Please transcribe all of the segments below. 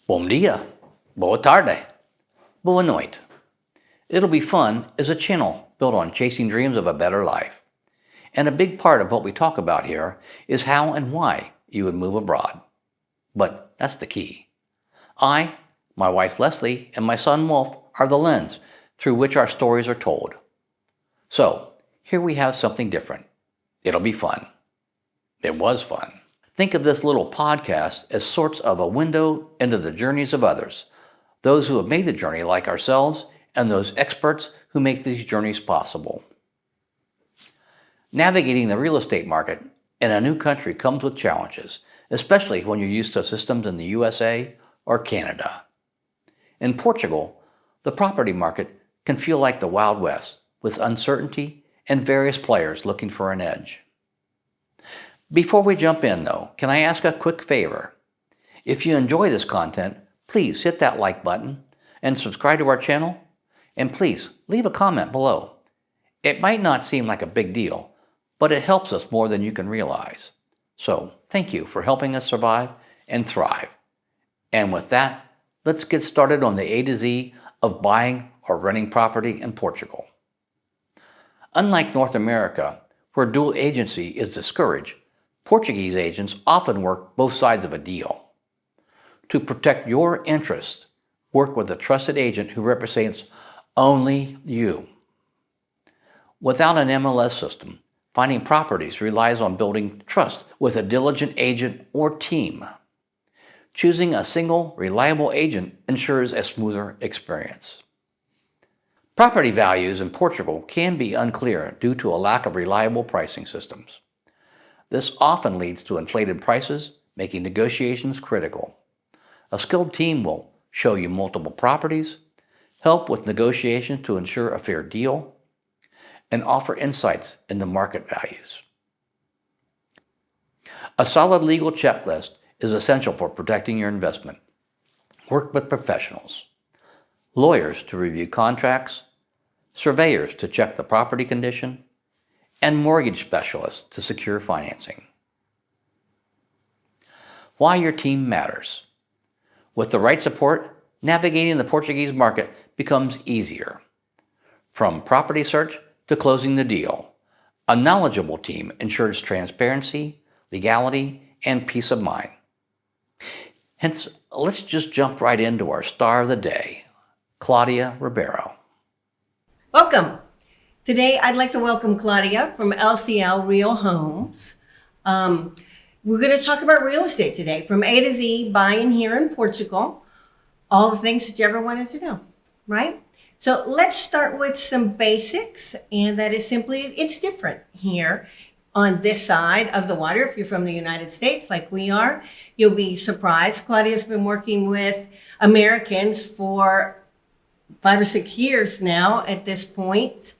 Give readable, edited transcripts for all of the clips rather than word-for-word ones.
Bom dia, boa tarde, boa noite. It'll Be Fun is a channel built on chasing dreams of a better life. And a big part of what we talk about here is how and why you would move abroad. But that's the key. I, my wife Leslie, and my son Wolf are the lens through which our stories are told. So, here we have something different. It'll be fun. It was fun. Think of this little podcast as sorts of a window into the journeys of others, those who have made the journey like ourselves and those experts who make these journeys possible. Navigating the real estate market in a new country comes with challenges, especially when you're used to systems in the USA or Canada. In Portugal, the property market can feel like the Wild West, with uncertainty and various players looking for an edge. Before we jump in, though, can I ask a quick favor? If you enjoy this content, please hit that like button and subscribe to our channel, and please leave a comment below. It might not seem like a big deal, but it helps us more than you can realize. So, thank you for helping us survive and thrive. And with that, let's get started on the A to Z of buying or renting property in Portugal. Unlike North America, where dual agency is discouraged, Portuguese agents often work both sides of a deal. To protect your interests, work with a trusted agent who represents only you. Without an MLS system, finding properties relies on building trust with a diligent agent or team. Choosing a single, reliable agent ensures a smoother experience. Property values in Portugal can be unclear due to a lack of reliable pricing systems. This often leads to inflated prices, making negotiations critical. A skilled team will show you multiple properties, help with negotiations to ensure a fair deal, and offer insights into market values. A solid legal checklist is essential for protecting your investment. Work with professionals. Lawyers to review contracts, surveyors to check the property condition, and mortgage specialists to secure financing. Why your team matters. With the right support, navigating the Portuguese market becomes easier. From property search to closing the deal, a knowledgeable team ensures transparency, legality, and peace of mind. Hence, let's just jump right into our star of the day, Claudia Riberiro. Welcome. Today, I'd like to welcome Claudia from LCLRealhomes. We're going to talk about real estate today, from A to Z, buying here in Portugal, all the things that you ever wanted to know, right? So let's start with some basics, and that is simply, it's different here on this side of the water. If you're from the United States, like we are, you'll be surprised. Claudia's been working with Americans for 5 or 6 years now at this point.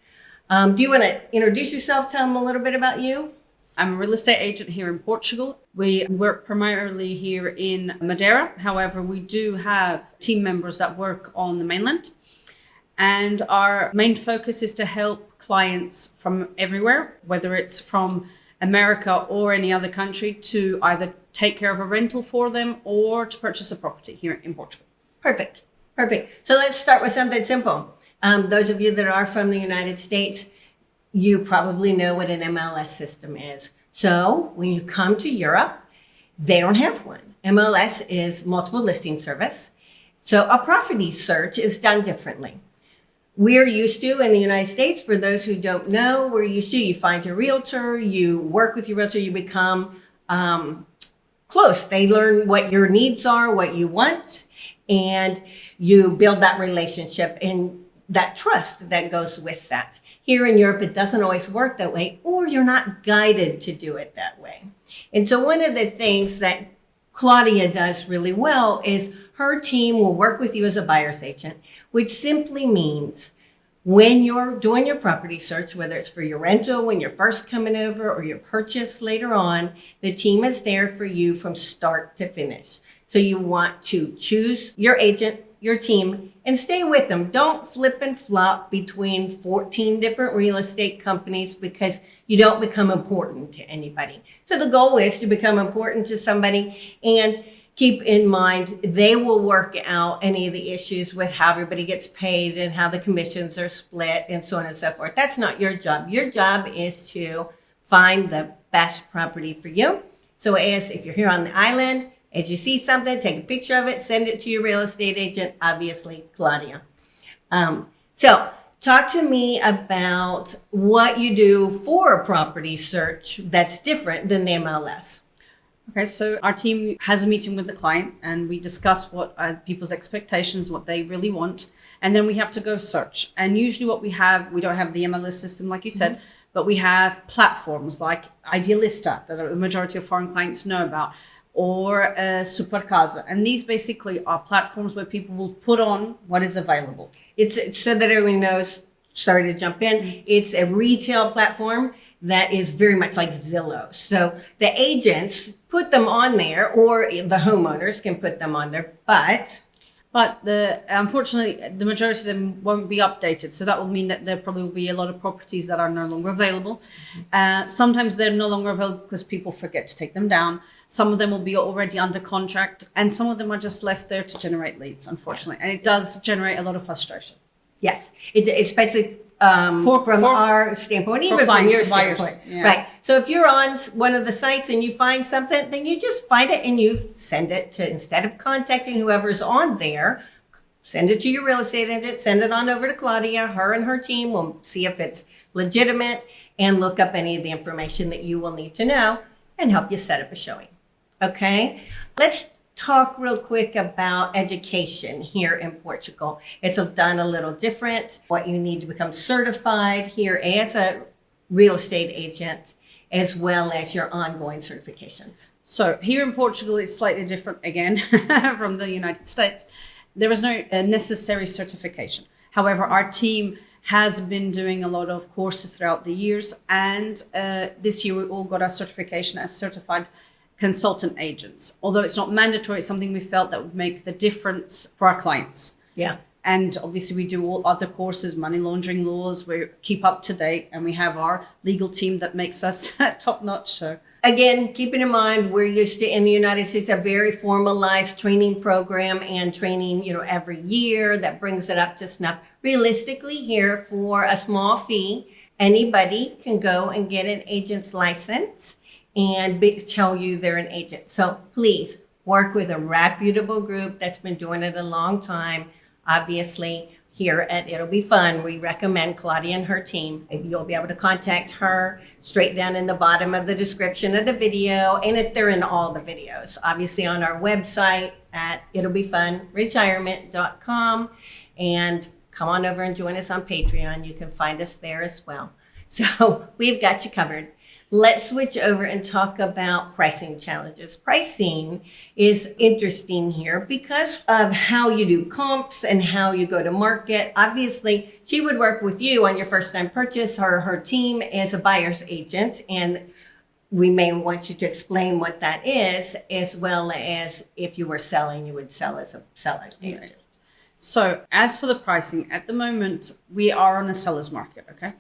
Do you want to introduce yourself? Tell them a little bit about you. I'm a real estate agent here in Portugal. We work primarily here in Madeira. However, we do have team members that work on the mainland. And our main focus is to help clients from everywhere, whether it's from America or any other country, to either take care of a rental for them or to purchase a property here in Portugal. Perfect. So let's start with something simple. Those of you that are from the United States, you probably know what an MLS system is. So when you come to Europe, they don't have one. MLS is multiple listing service. So a property search is done differently. We're used to, in the United States, for those who don't know, you find your realtor, you work with your realtor, you become close. They learn what your needs are, what you want, and you build that relationship and that trust that goes with that. Here in Europe, it doesn't always work that way, or you're not guided to do it that way. And so one of the things that Claudia does really well is her team will work with you as a buyer's agent, which simply means when you're doing your property search, whether it's for your rental, when you're first coming over, or your purchase later on, the team is there for you from start to finish. So you want to choose your agent, your team, and stay with them. Don't flip and flop between 14 different real estate companies because you don't become important to anybody. So the goal is to become important to somebody, and keep in mind, they will work out any of the issues with how everybody gets paid and how the commissions are split and so on and so forth. That's not your job. Your job is to find the best property for you. So as if you're here on the island, as you see something, take a picture of it, send it to your real estate agent, obviously Claudia. So talk to me about what you do for a property search that's different than the MLS. Okay, so our team has a meeting with the client and we discuss what are people's expectations, what they really want, and then we have to go search. And usually what we don't have the MLS system like you said, but we have platforms like Idealista that the majority of foreign clients know about, or Supercasa. And these basically are platforms where people will put on what is available. It's so that everyone knows, sorry to jump in, it's a retail platform that is very much like Zillow. So the agents put them on there, or the homeowners can put them on there, but unfortunately, the majority of them won't be updated. So that will mean that there probably will be a lot of properties that are no longer available. Sometimes they're no longer available because people forget to take them down. Some of them will be already under contract, and some of them are just left there to generate leads, unfortunately. And it does generate a lot of frustration. Yes, especially from our standpoint, even from your standpoint. Yeah. Right. So if you're on one of the sites and you find something, then you just find it and you send it to, instead of contacting whoever's on there, send it to your real estate agent, send it on over to Claudia. Her and her team will see if it's legitimate and look up any of the information that you will need to know and help you set up a showing. Okay. Let's talk real quick about education here in Portugal. It's done a little different. What you need to become certified here as a real estate agent, as well as your ongoing certifications. So here in Portugal, it's slightly different again from the United States. There is no necessary certification. However, our team has been doing a lot of courses throughout the years. And this year we all got our certification as certified consultant agents. Although it's not mandatory, it's something we felt that would make the difference for our clients. Yeah. And obviously we do all other courses, money laundering laws, we keep up to date, and we have our legal team that makes us top notch. So again, keeping in mind, we're used to, in the United States, a very formalized training program and training, every year that brings it up to snuff. Realistically here, for a small fee, anybody can go and get an agent's license and tell you they're an agent. So please work with a reputable group that's been doing it a long time. Obviously, here at It'll Be Fun, we recommend Claudia and her team. You'll be able to contact her straight down in the bottom of the description of the video. And they're in all the videos, obviously on our website at it'llbefunretirement.com. And come on over and join us on Patreon. You can find us there as well. So we've got you covered. Let's switch over and talk about pricing challenges. Pricing is interesting here because of how you do comps and how you go to market. Obviously, she would work with you on your first time purchase, her team as a buyer's agent. And we may want you to explain what that is, as well as if you were selling, you would sell as a selling agent. Right. So as for the pricing, at the moment, we are on a seller's market, okay?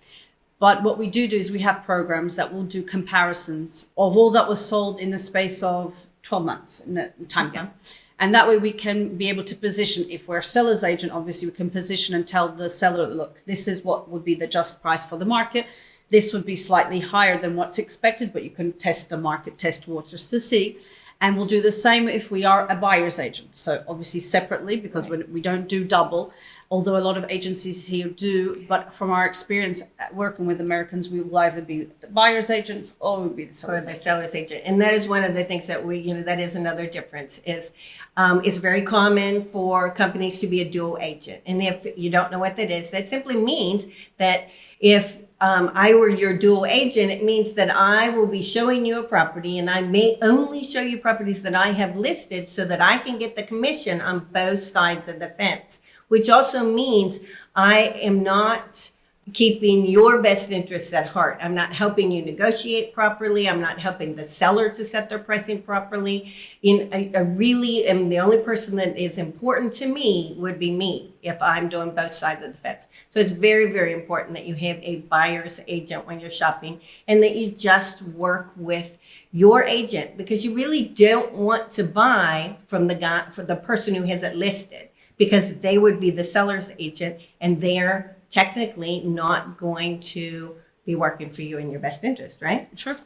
But what we do is we have programs that will do comparisons of all that was sold in the space of 12 months in the time gap. Okay. And that way we can be able to position, if we're a seller's agent, obviously we can position and tell the seller, look, this is what would be the just price for the market. This would be slightly higher than what's expected, but you can test the market, test waters to see. And we'll do the same if we are a buyer's agent. So obviously separately, because we don't do double, although a lot of agencies here do. But from our experience working with Americans, we will either be the buyer's agents or we'll be the seller's agent. And that is one of the things that that is another difference is it's very common for companies to be a dual agent. And if you don't know what that is, that simply means that if I were your dual agent, it means that I will be showing you a property and I may only show you properties that I have listed so that I can get the commission on both sides of the fence, which also means I am not keeping your best interests at heart. I'm not helping you negotiate properly. I'm not helping the seller to set their pricing properly. I really am the only person that is important to me would be me if I'm doing both sides of the fence. So it's very, very important that you have a buyer's agent when you're shopping and that you just work with your agent, because you really don't want to buy from the person who has it listed, because they would be the seller's agent and they're technically not going to be working for you in your best interest, right? Sure.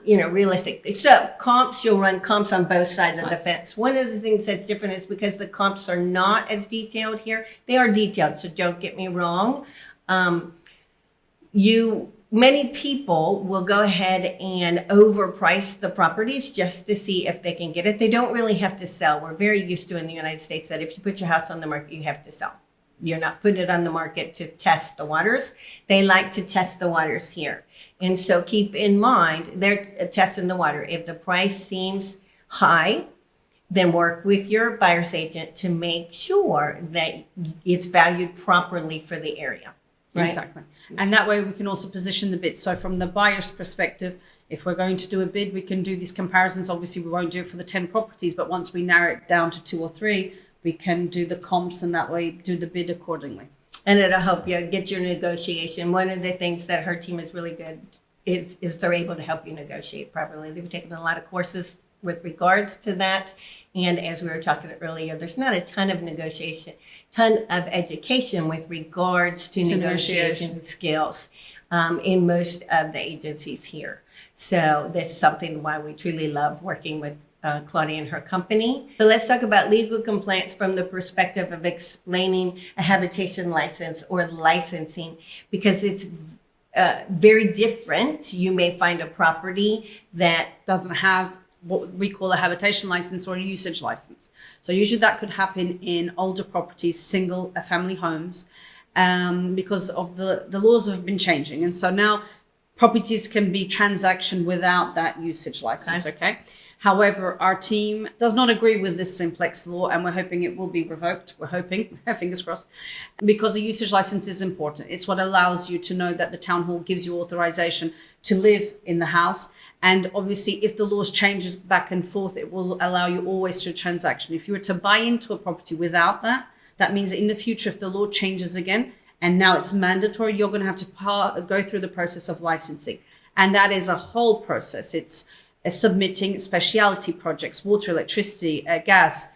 Realistically. So comps, you'll run comps on both sides of the fence. One of the things that's different is because the comps are not as detailed here. They are detailed, so don't get me wrong. Many people will go ahead and overprice the properties just to see if they can get it. They don't really have to sell. We're very used to in the United States that if you put your house on the market, you have to sell. You're not putting it on the market to test the waters. They like to test the waters here. And so keep in mind, they're testing the water. If the price seems high, then work with your buyer's agent to make sure that it's valued properly for the area. Right? Exactly. And that way we can also position the bid. So from the buyer's perspective, if we're going to do a bid, we can do these comparisons. Obviously, we won't do it for the 10 properties, but once we narrow it down to 2 or 3, we can do the comps and that way do the bid accordingly. And it'll help you get your negotiation. One of the things that her team is really good is they're able to help you negotiate properly. They've taken a lot of courses with regards to that. And as we were talking earlier, there's not a ton of education with regards to negotiation skills in most of the agencies here. So that's something why we truly love working with Claudia and her company. So let's talk about legal compliance from the perspective of explaining a habitation license or licensing, because it's very different. You may find a property that doesn't have what we call a habitation license or a usage license. So usually that could happen in older properties, single family homes, because of the laws have been changing. And so now properties can be transactioned without that usage license, okay? However, our team does not agree with this simplex law, and we're hoping it will be revoked. We're hoping, fingers crossed, because the usage license is important. It's what allows you to know that the town hall gives you authorization to live in the house. And obviously, if the laws changes back and forth, it will allow you always to a transaction. If you were to buy into a property without that, that means that in the future, if the law changes again, and now it's mandatory, you're going to have to go through the process of licensing. And that is a whole process. It's submitting specialty projects, water, electricity, gas,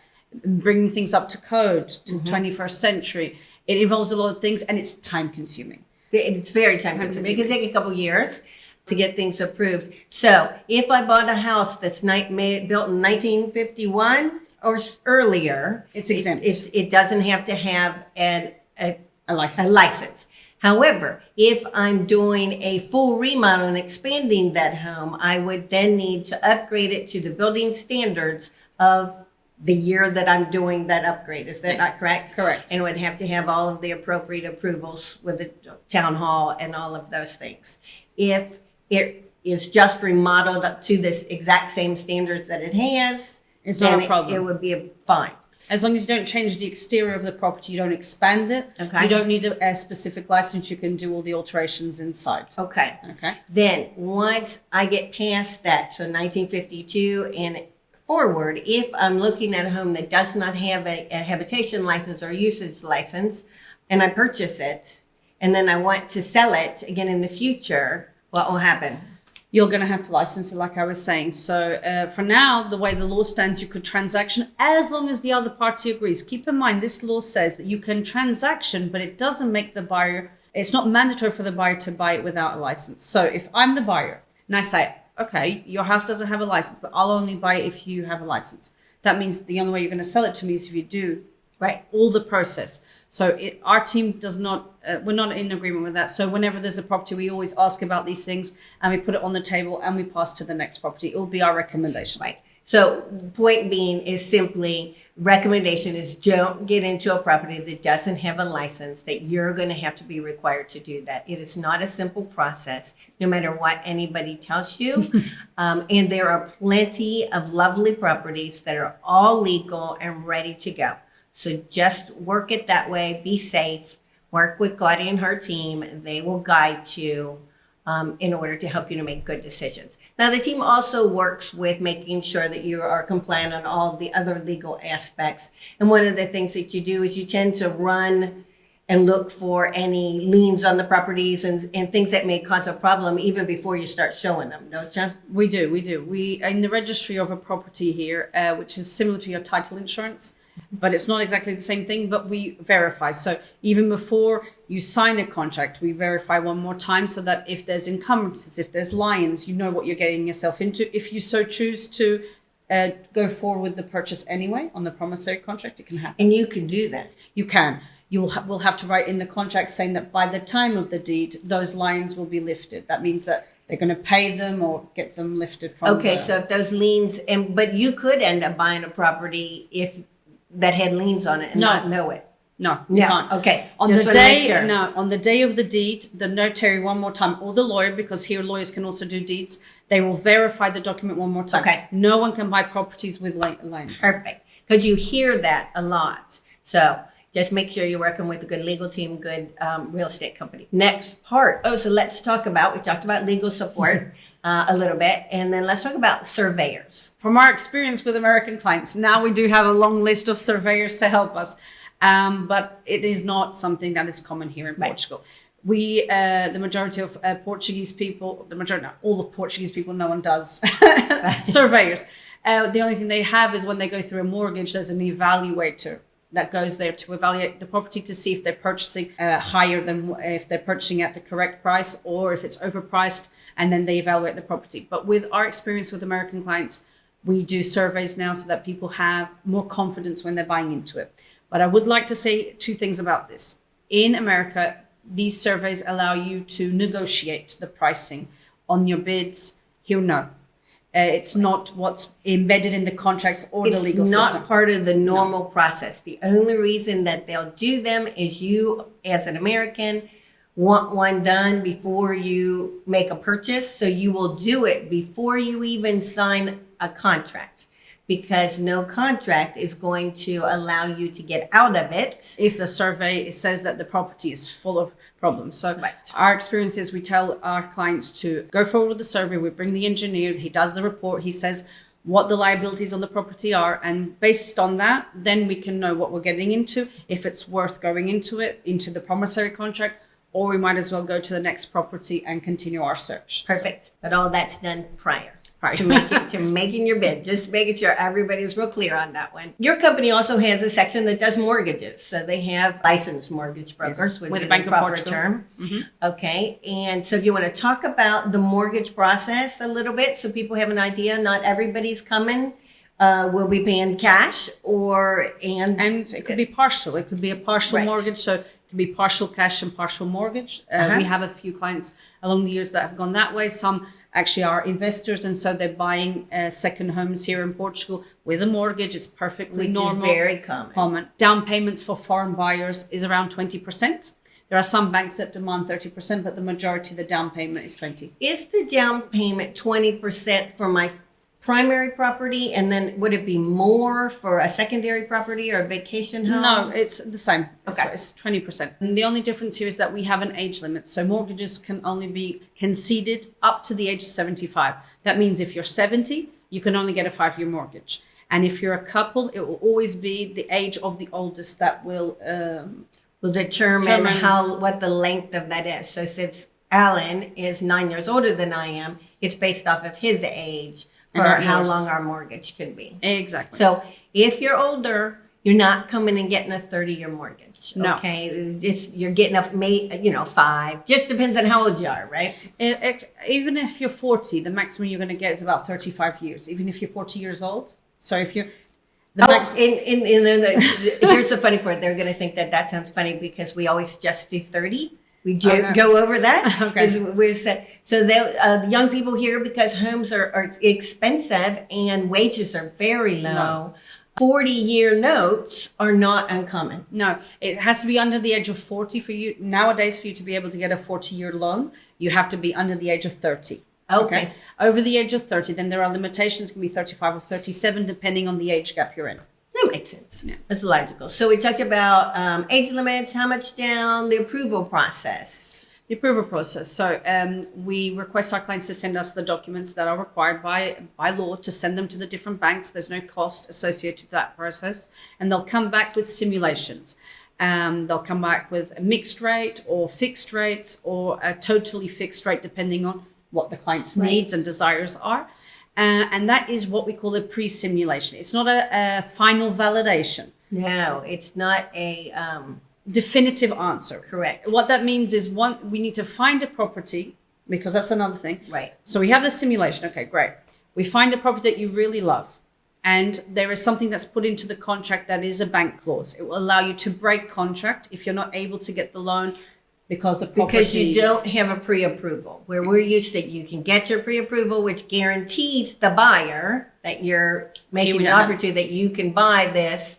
bringing things up to code, to 21st century. It involves a lot of things, and it's time consuming. It's very time consuming. It can take a couple years to get things approved. So if I bought a house that's built in 1951 or earlier, it's exempt. It doesn't have to have a license. A license. However, if I'm doing a full remodel and expanding that home, I would then need to upgrade it to the building standards of the year that I'm doing that upgrade. Is that not correct? Correct. And would have to have all of the appropriate approvals with the town hall and all of those things. If it is just remodeled up to this exact same standards that it has, it's not a problem. It would be fine. As long as you don't change the exterior of the property, you don't expand it. Okay. You don't need a specific license. You can do all the alterations inside. Okay. Okay. Then once I get past that, so 1952 and forward, if I'm looking at a home that does not have a habitation license or usage license, and I purchase it, and then I want to sell it again in the future, what will happen? You're going to have to license it, like I was saying. So for now, the way the law stands, you could transaction as long as the other party agrees. Keep in mind, this law says that you can transaction, but it doesn't make the buyer, it's not mandatory for the buyer to buy it without a license. So if I'm the buyer and I say, okay, your house doesn't have a license, but I'll only buy it if you have a license. That means the only way you're going to sell it to me is if you do all the process. So our team does not, we're not in agreement with that. So whenever there's a property, we always ask about these things and we put it on the table and we pass to the next property. It will be our recommendation. Right. So point being is simply recommendation is don't get into a property that doesn't have a license, that you're going to have to be required to do that. It is not a simple process, no matter what anybody tells you. And there are plenty of lovely properties that are all legal and ready to go. So just work it that way. Be safe. Work with Claudia and her team. They will guide you in order to help you to make good decisions. Now, the team also works with making sure that you are compliant on all the other legal aspects. And one of the things that you do is you tend to run and look for any liens on the properties and things that may cause a problem even before you start showing them, don't you? We do. We in the registry of a property here, which is similar to your title insurance, but it's not exactly the same thing, but we verify. So even before you sign a contract, we verify one more time so that if there's encumbrances, if there's liens, you know what you're getting yourself into. If you so choose to go forward with the purchase anyway on the promissory contract, it can happen. And you can do that. You can. You will have to write in the contract saying that by the time of the deed, those liens will be lifted. That means that they're going to pay them or get them lifted from. Okay, so if those liens, but you could end up buying a property if that had liens on it and not know it. No, you can't. Okay. On the day, on the day of the deed, the notary one more time, or the lawyer, because here lawyers can also do deeds, they will verify the document one more time. Okay. No one can buy properties with liens. Perfect. Because you hear that a lot. So just make sure you're working with a good legal team, good real estate company. Next part. So let's talk about, we talked about legal support a little bit, and then let's talk about surveyors. From our experience with American clients, now we do have a long list of surveyors to help us. But it is not something that is common here in Portugal. We, the majority of Portuguese people, all of Portuguese people, no one does surveyors. The only thing they have is when they go through a mortgage, there's an evaluator that goes there to evaluate the property to see if they're purchasing higher than if they're purchasing at the correct price or if it's overpriced, and then they evaluate the property. But with our experience with American clients, we do surveys now so that people have more confidence when they're buying into it. But I would like to say two things about this. In America, these surveys allow you to negotiate the pricing on your bids. Here, no. It's not what's embedded in the contracts or the legal system. It's not part of the normal process. The only reason that they'll do them is you, as an American, want one done before you make a purchase. So you will do it before you even sign a contract, because no contract is going to allow you to get out of it if the survey says that the property is full of problems. So our experience is we tell our clients to go forward with the survey. We bring the engineer, he does the report, he says what the liabilities on the property are, and based on that, then we can know what we're getting into, if it's worth going into the promissory contract, or we might as well go to the next property and continue our search. Perfect. But all that's done prior. To making your bid, just making sure everybody is real clear on that one. Your company also has a section that does mortgages, so they have licensed mortgage brokers, would with be the Bank the of proper Portugal term. Mm-hmm. Okay, and so if you want to talk about the mortgage process a little bit, so people have an idea. Not everybody's coming. Will be paying cash and it could be partial. It could be a partial mortgage, so it could be partial cash and partial mortgage. We have a few clients along the years that have gone that way. Some actually are investors, and so they're buying second homes here in Portugal with a mortgage. It's perfectly normal. Which is very common. Down payments for foreign buyers is around 20%. There are some banks that demand 30%, but the majority of the down payment is 20%. Is the down payment 20% for my primary property, and then would it be more for a secondary property or a vacation home? No, it's the same. Okay. It's 20%. And the only difference here is that we have an age limit. So mortgages can only be conceded up to the age of 75. That means if you're 70, you can only get a 5-year mortgage. And if you're a couple, it will always be the age of the oldest that will determine what the length of that is. So since Alan is 9 years older than I am, it's based off of his age for how long our mortgage can be. Exactly. So if you're older, you're not coming and getting a 30-year mortgage. No. Okay. You're getting 5. Just depends on how old you are, right? Even if you're 40, the maximum you're going to get is about 35 years, even if you're 40 years old. So if you're here's the funny part. They're going to think that sounds funny because we always just do 30. We go over that. Okay. So the young people here, because homes are expensive and wages are very low, 40-year notes are not uncommon. No, it has to be under the age of 40 for you. Nowadays, for you to be able to get a 40-year loan, you have to be under the age of 30. Okay. Over the age of 30, then there are limitations. It can be 35 or 37, depending on the age gap you're in. That makes sense. Yeah. That's logical. So we talked about age limits, how much down, the approval process. The approval process. So we request our clients to send us the documents that are required by law to send them to the different banks. There's no cost associated to that process. And they'll come back with simulations. They'll come back with a mixed rate or fixed rates or a totally fixed rate, depending on what the client's needs and desires are. And that is what we call a pre-simulation. It's not a final validation. No, it's not a Definitive answer. correct. What that means is, one, we need to find a property, because that's another thing. Right. So we have the simulation. Okay, great. We find a property that you really love. And there is something that's put into the contract that is a bank clause. It will allow you to break contract if you're not able to get the loan because the property... Because you don't have a pre-approval. Where we're used to, you can get your pre-approval, which guarantees the buyer that you're making the offer to that you can buy this,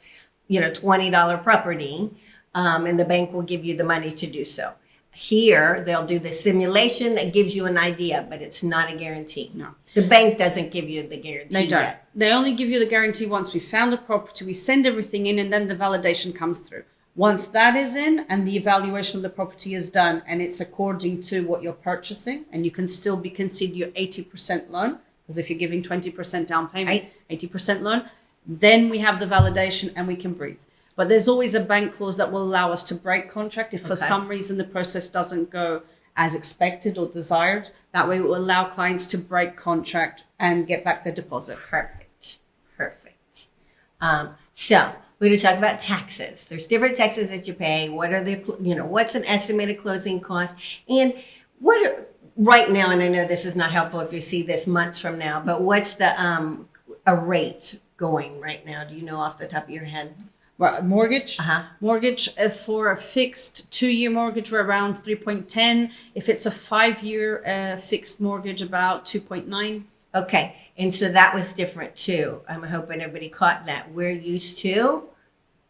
$20 property, and the bank will give you the money to do so. Here, they'll do the simulation that gives you an idea, but it's not a guarantee. No. The bank doesn't give you the guarantee They don't. yet. They only give you the guarantee once we found a property, we send everything in, and then the validation comes through. Once that is in and the evaluation of the property is done and it's according to what you're purchasing, and you can still be considered your 80% loan, because if you're giving 20% down payment, 80% loan, then we have the validation and we can breathe. But there's always a bank clause that will allow us to break contract if for some reason the process doesn't go as expected or desired. That way it will allow clients to break contract and get back their deposit. Perfect. So we're going to talk about taxes. There's different taxes that you pay. What are the, what's an estimated closing cost? And right now, and I know this is not helpful if you see this months from now, but what's the a rate going right now? Do you know off the top of your head? Well, mortgage. Mortgage for a fixed 2-year mortgage, we're around 3.10. If it's a 5-year fixed mortgage, about 2.9. Okay. And so that was different too. I'm hoping everybody caught that. We're used to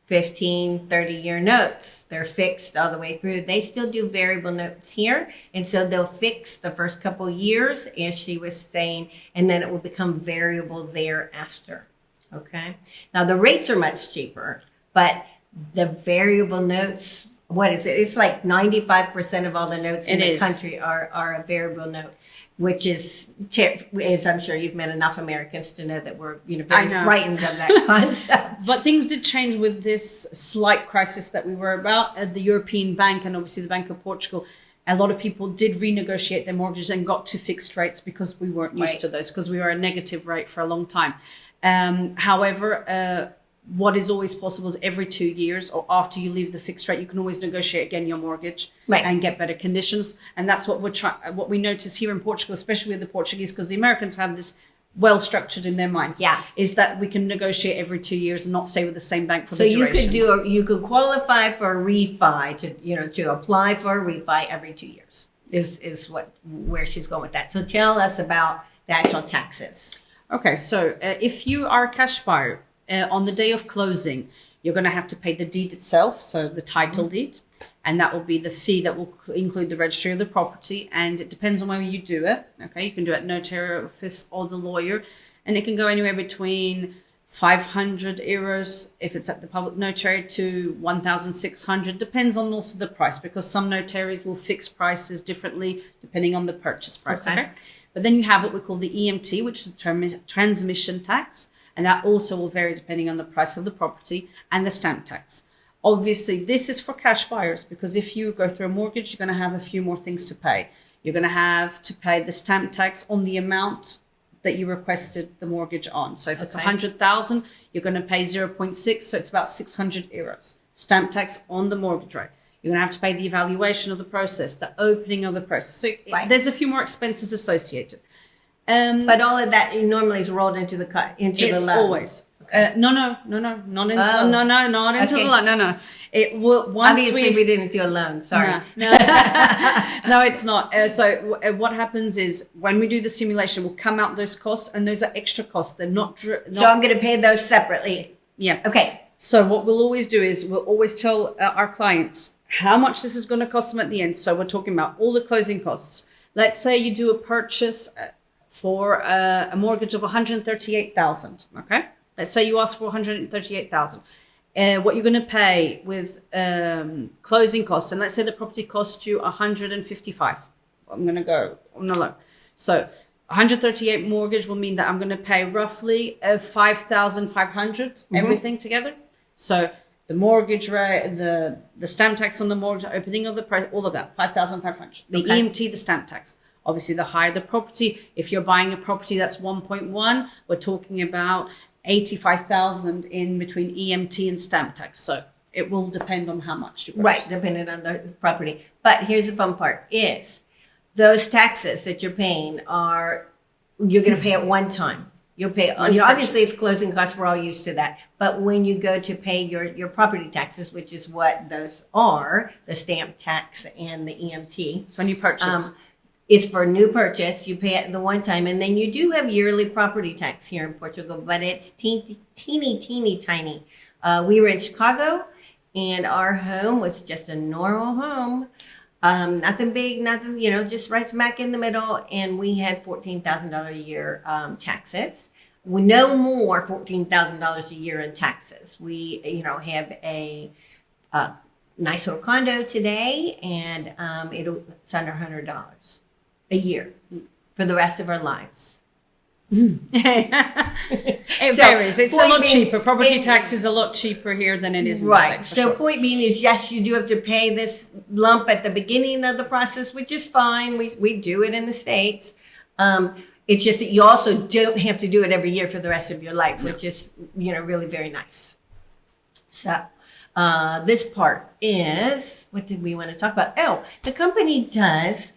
15, 30-year notes. They're fixed all the way through. They still do variable notes here. And so they'll fix the first couple years, as she was saying, and then it will become variable thereafter. Okay. Now the rates are much cheaper, but the variable notes, what is it? It's like 95% of all the notes in the country are a variable note, which is I'm sure you've met enough Americans to know that we're very frightened of that concept. But things did change with this slight crisis that we were about at the European Bank and obviously the Bank of Portugal. A lot of people did renegotiate their mortgages and got to fixed rates because we weren't used to those, because we were a negative rate for a long time. However, what is always possible is every 2 years or after you leave the fixed rate, you can always negotiate again your mortgage and get better conditions. And that's what what we notice here in Portugal, especially with the Portuguese, because the Americans have this well structured in their minds. Is that we can negotiate every 2 years and not stay with the same bank for the duration. So you could qualify for a refi to apply for a refi every 2 years is where she's going with that. So tell us about the actual taxes. Okay, so if you are a cash buyer, on the day of closing, you're going to have to pay the deed itself, so the title deed, and that will be the fee that will include the registry of the property, and it depends on where you do it. Okay, you can do it at notary office or the lawyer, and it can go anywhere between 500 euros if it's at the public notary to 1,600. Depends on also the price, because some notaries will fix prices differently depending on the purchase price. Okay. But then you have what we call the EMT, which is the transmission tax. And that also will vary depending on the price of the property, and the stamp tax. Obviously, this is for cash buyers, because if you go through a mortgage, you're going to have a few more things to pay. You're going to have to pay the stamp tax on the amount that you requested the mortgage on. So if it's 100,000, you're going to pay 0.6, so it's about 600 euros. Stamp tax on the mortgage rate. You're going to have to pay the evaluation of the process, the opening of the process. So there's a few more expenses associated. But all of that normally is rolled into the loan. It's always. Not into the loan. No. It will once obviously we didn't do a loan. Sorry. No, no, it's not. So what happens is when we do the simulation, we'll come out those costs, and those are extra costs. They're not. So I'm going to pay those separately. Yeah. Okay. So what we'll always do is we'll always tell our clients how much this is going to cost them at the end. So we're talking about all the closing costs. Let's say you do a purchase for a mortgage of 138,000. Okay. let's say you ask for 138,000. What you're going to pay with closing costs, and let's say the property cost you 155. I'm going to go on a loan. So 138 mortgage will mean that I'm going to pay roughly 5,500 everything together. So the mortgage rate, the stamp tax on the mortgage, opening of the price, all of that, 5,500. The EMT, the stamp tax. Obviously, the higher the property, if you're buying a property that's 1.1, we're talking about 85,000 in between EMT and stamp tax. So it will depend on how much you purchase. Right, depending on the property. But here's the fun part is those taxes that you're paying you're going to pay at one time. You'll pay, obviously it's closing costs. We're all used to that. But when you go to pay your property taxes, which is what those are, the stamp tax and the EMT. So when you purchase. It's for new purchase. You pay it the one time. And then you do have yearly property tax here in Portugal, but it's teeny, tiny. We were in Chicago and our home was just a normal home. Nothing big, nothing, just right smack in the middle. And we had $14,000 a year taxes. We no more $14,000 a year in taxes. We, have a nice little condo today, and it's under $100 a year for the rest of our lives. It varies. It's a lot cheaper. Property tax is a lot cheaper here than it is in the States. So point being is, yes, you do have to pay this lump at the beginning of the process, which is fine. We do it in the States. It's just that you also don't have to do it every year for the rest of your life, which is, really very nice. So this part is, what did we want to talk about? Oh, the company does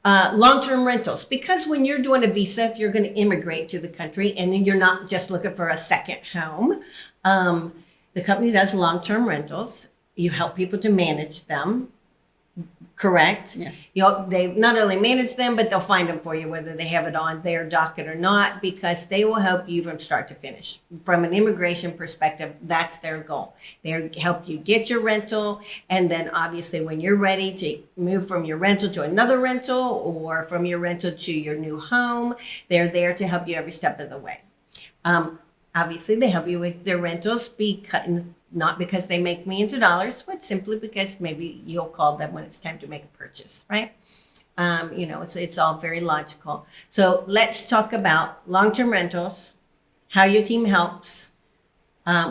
long-term rentals, because when you're doing a visa, if you're going to immigrate to the country and then you're not just looking for a second home, the company does long-term rentals. You help people to manage them. Correct? Yes. They not only manage them, but they'll find them for you, whether they have it on their docket or not, because they will help you from start to finish. From an immigration perspective, that's their goal. They help you get your rental, and then obviously when you're ready to move from your rental to another rental or from your rental to your new home, they're there to help you every step of the way. Obviously, they help you with their rentals, not because they make millions of dollars, but simply because maybe you'll call them when it's time to make a purchase, right? It's all very logical. So let's talk about long-term rentals, how your team helps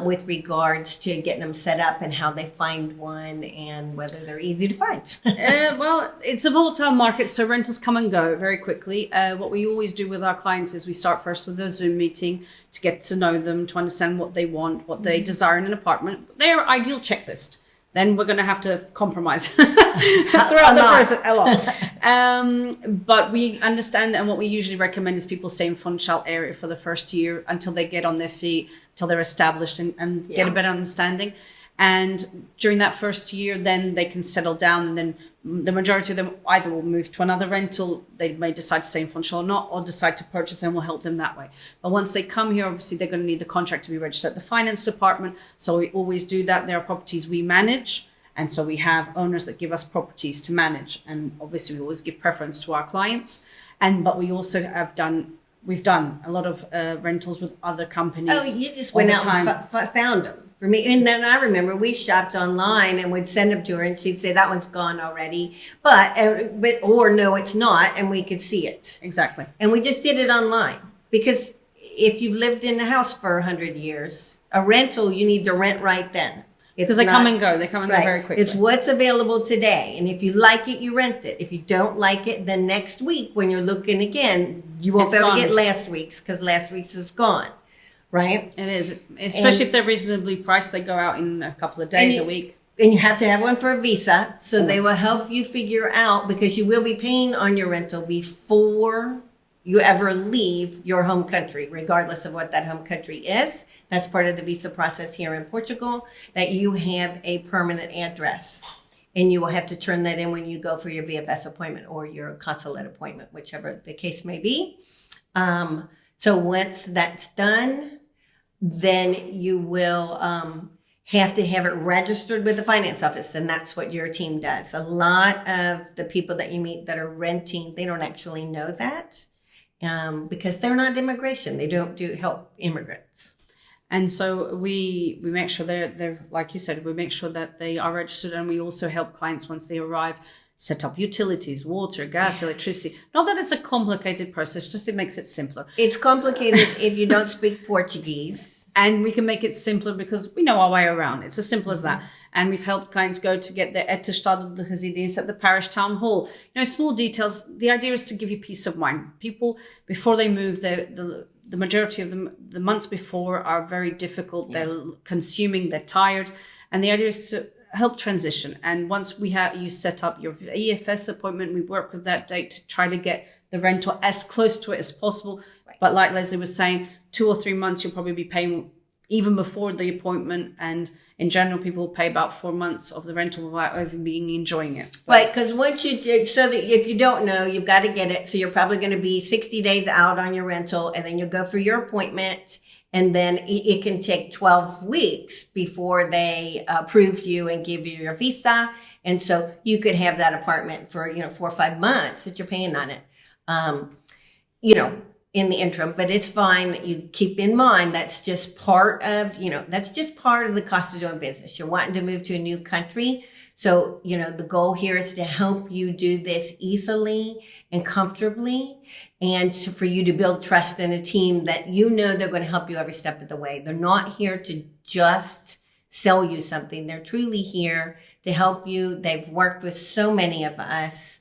with regards to getting them set up and how they find one and whether they're easy to find. Well, it's a volatile market, so rentals come and go very quickly. What we always do with our clients is we start first with a Zoom meeting to get to know them, to understand what they want, what they desire in an apartment, their ideal checklist. Then we're going to have to compromise throughout the process a lot. But we understand, and what we usually recommend is people stay in Funchal area for the first year until they get on their feet, until they're established and get a better understanding. And during that first year, then they can settle down, and then the majority of them either will move to another rental, they may decide to stay in Funchal or not, or decide to purchase, and we'll help them that way. But once they come here, obviously they're going to need the contract to be registered at the finance department. So we always do that. There are properties we manage, and so we have owners that give us properties to manage, and obviously we always give preference to our clients. But we also we've done a lot of rentals with other companies. Oh, you just went out and found them. For me, and then I remember we shopped online and would send them to her, and she'd say that one's gone already, but or no, it's not, and we could see it. Exactly. And we just did it online, because if you've lived in a house for 100 years, a rental you need to rent right then. Because they come and go. They come and go very quickly. It's what's available today, and if you like it, you rent it. If you don't like it, then next week when you're looking again, you won't be able to get last week's, because last week's is gone. Right? It is. Especially if they're reasonably priced, they go out in a couple of days, a week. And you have to have one for a visa. So they will help you figure out, because you will be paying on your rental before you ever leave your home country, regardless of what that home country is. That's part of the visa process here in Portugal, that you have a permanent address. And you will have to turn that in when you go for your VFS appointment or your consulate appointment, whichever the case may be. So once that's done, then you will have to have it registered with the finance office, and that's what your team does. A lot of the people that you meet that are renting, they don't actually know that because they're not immigration. They don't help immigrants. And so we make sure they're like you said, we make sure that they are registered, and we also help clients once they arrive set up utilities, water, gas, electricity. Not that it's a complicated process, just it makes it simpler. It's complicated if you don't speak Portuguese. And we can make it simpler because we know our way around. It's as simple as that. And we've helped clients go to get their atestado de residência at the parish town hall. Small details. The idea is to give you peace of mind. People, before they move, the majority of them, the months before are very difficult. Yeah. They're consuming, they're tired. And the idea is to help transition. And once we have you set up your EFS appointment, we work with that date to try to get the rental as close to it as possible. Right. But like Leslie was saying, 2 or 3 months, you'll probably be paying even before the appointment. And in general, people pay about 4 months of the rental without even enjoying it. Right, because once you do, so that if you don't know, you've got to get it. So you're probably going to be 60 days out on your rental, and then you'll go for your appointment. And then it can take 12 weeks before they approve you and give you your visa. And so you could have that apartment for, 4 or 5 months that you're paying on it, in the interim. But it's fine that you keep in mind that's just part of, that's just part of the cost of doing business. You're wanting to move to a new country. So, the goal here is to help you do this easily and comfortably, and for you to build trust in a team that they're going to help you every step of the way. They're not here to just sell you something. They're truly here to help you. They've worked with so many of us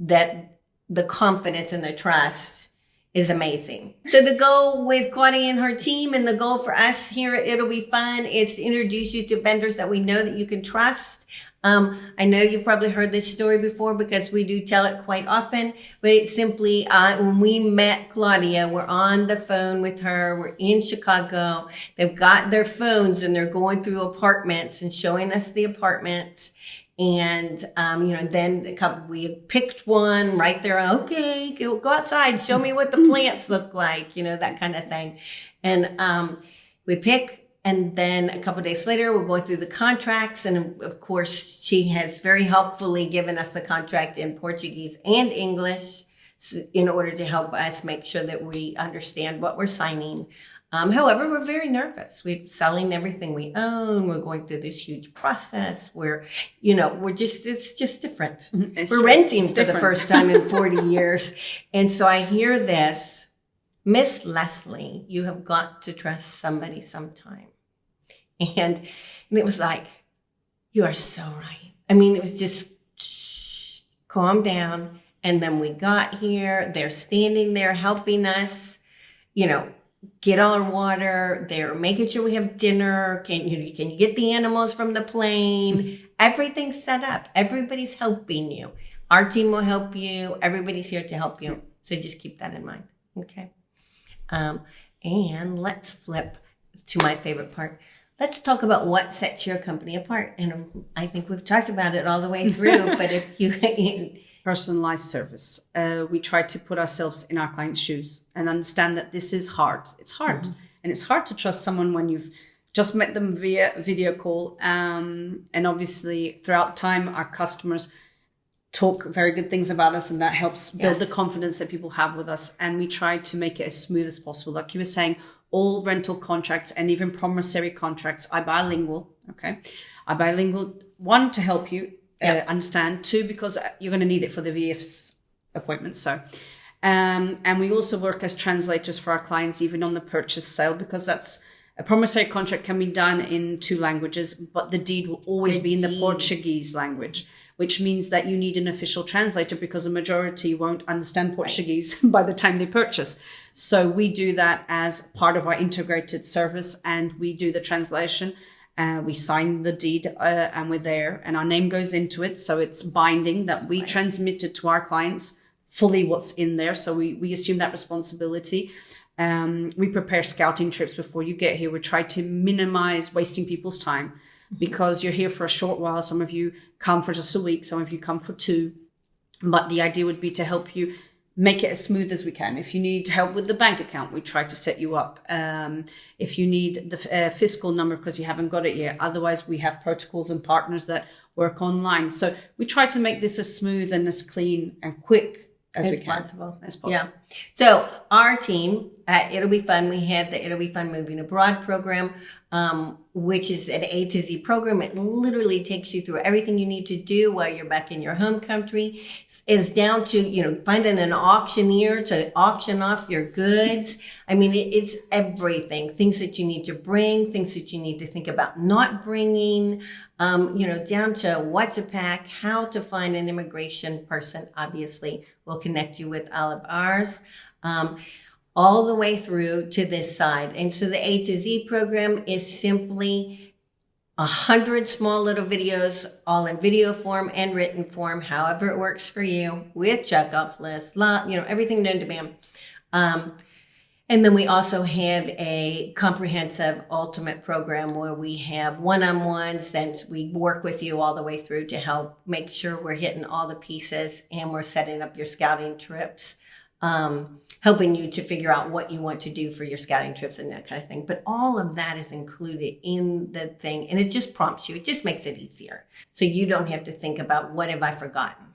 that the confidence and the trust is amazing. So the goal with Claudia and her team, and the goal for us here at It'll Be Fun, is to introduce you to vendors that we know that you can trust. I know you've probably heard this story before because we do tell it quite often, but it's simply, when we met Claudia, we're on the phone with her. We're in Chicago. They've got their phones and they're going through apartments and showing us the apartments. And, then we picked one right there. Okay, go outside. Show me what the plants look like, that kind of thing. And, we pick. And then a couple of days later, we're going through the contracts. And of course, she has very helpfully given us the contract in Portuguese and English in order to help us make sure that we understand what we're signing. However, we're very nervous. We're selling everything we own. We're going through this huge process where, it's just different. We're renting for the first time in 40 years. And so I hear this, Miss Leslie, you have got to trust somebody sometime. And it was like, you are so right. I mean, it was just calm down. And then we got here. They're standing there helping us, get all our water. They're making sure we have dinner. Can you get the animals from the plane? Everything's set up. Everybody's helping you. Our team will help you. Everybody's here to help you. So just keep that in mind. Okay. And let's flip to my favorite part. Let's talk about what sets your company apart. And I think we've talked about it all the way through, but if you... Personalized service. We try to put ourselves in our clients' shoes and understand that this is hard. It's hard. Mm-hmm. And it's hard to trust someone when you've just met them via video call. And obviously, throughout time, our customers talk very good things about us, and that helps build the confidence that people have with us. And we try to make it as smooth as possible. Like you were saying, all rental contracts and even promissory contracts are bilingual. Okay. Are bilingual, one, to help you understand, two, because you're going to need it for the VF's appointment. So, and we also work as translators for our clients, even on the purchase sale, because a promissory contract can be done in 2 languages, but the deed will always be in the Portuguese language, which means that you need an official translator because the majority won't understand Portuguese by the time they purchase. So we do that as part of our integrated service, and we do the translation. We sign the deed and we're there, and our name goes into it. So it's binding that we transmit it to our clients fully what's in there. So we assume that responsibility. We prepare scouting trips before you get here. We try to minimize wasting people's time, because you're here for a short while. Some of you come for just a week. Some of you come for 2. But the idea would be to help you make it as smooth as we can. If you need help with the bank account, we try to set you up. If you need the fiscal number because you haven't got it yet. Otherwise, we have protocols and partners that work online. So we try to make this as smooth and as clean and quick as we can. As possible. Yeah. So our team at It'll Be Fun, we have the It'll Be Fun Moving Abroad program, which is an A to Z program. It literally takes you through everything you need to do while you're back in your home country. It's down to, finding an auctioneer to auction off your goods. I mean, it's everything. Things that you need to bring, things that you need to think about not bringing, down to what to pack, how to find an immigration person. Obviously, we'll connect you with all of ours. All the way through to this side. And so the A to Z program is simply 100 small little videos, all in video form and written form, however it works for you, with checkoff lists, everything known to man. And then we also have a comprehensive ultimate program where we have one-on-ones that we work with you all the way through to help make sure we're hitting all the pieces and we're setting up your scouting trips. Helping you to figure out what you want to do for your scouting trips and that kind of thing. But all of that is included in the thing, and it just prompts you. It just makes it easier. So you don't have to think about what have I forgotten,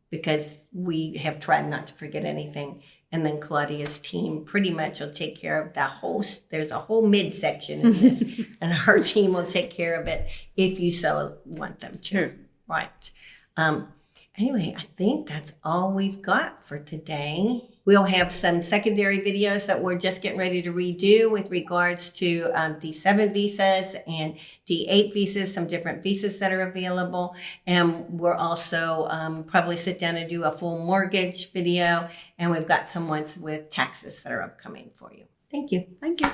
because we have tried not to forget anything. And then Claudia's team pretty much will take care of that there's a whole midsection in this, and her team will take care of it if you so want them to. Sure. Right. Anyway, I think that's all we've got for today. We'll have some secondary videos that we're just getting ready to redo with regards to D7 visas and D8 visas, some different visas that are available. And we'll also probably sit down and do a full mortgage video. And we've got some ones with taxes that are upcoming for you. Thank you. Thank you.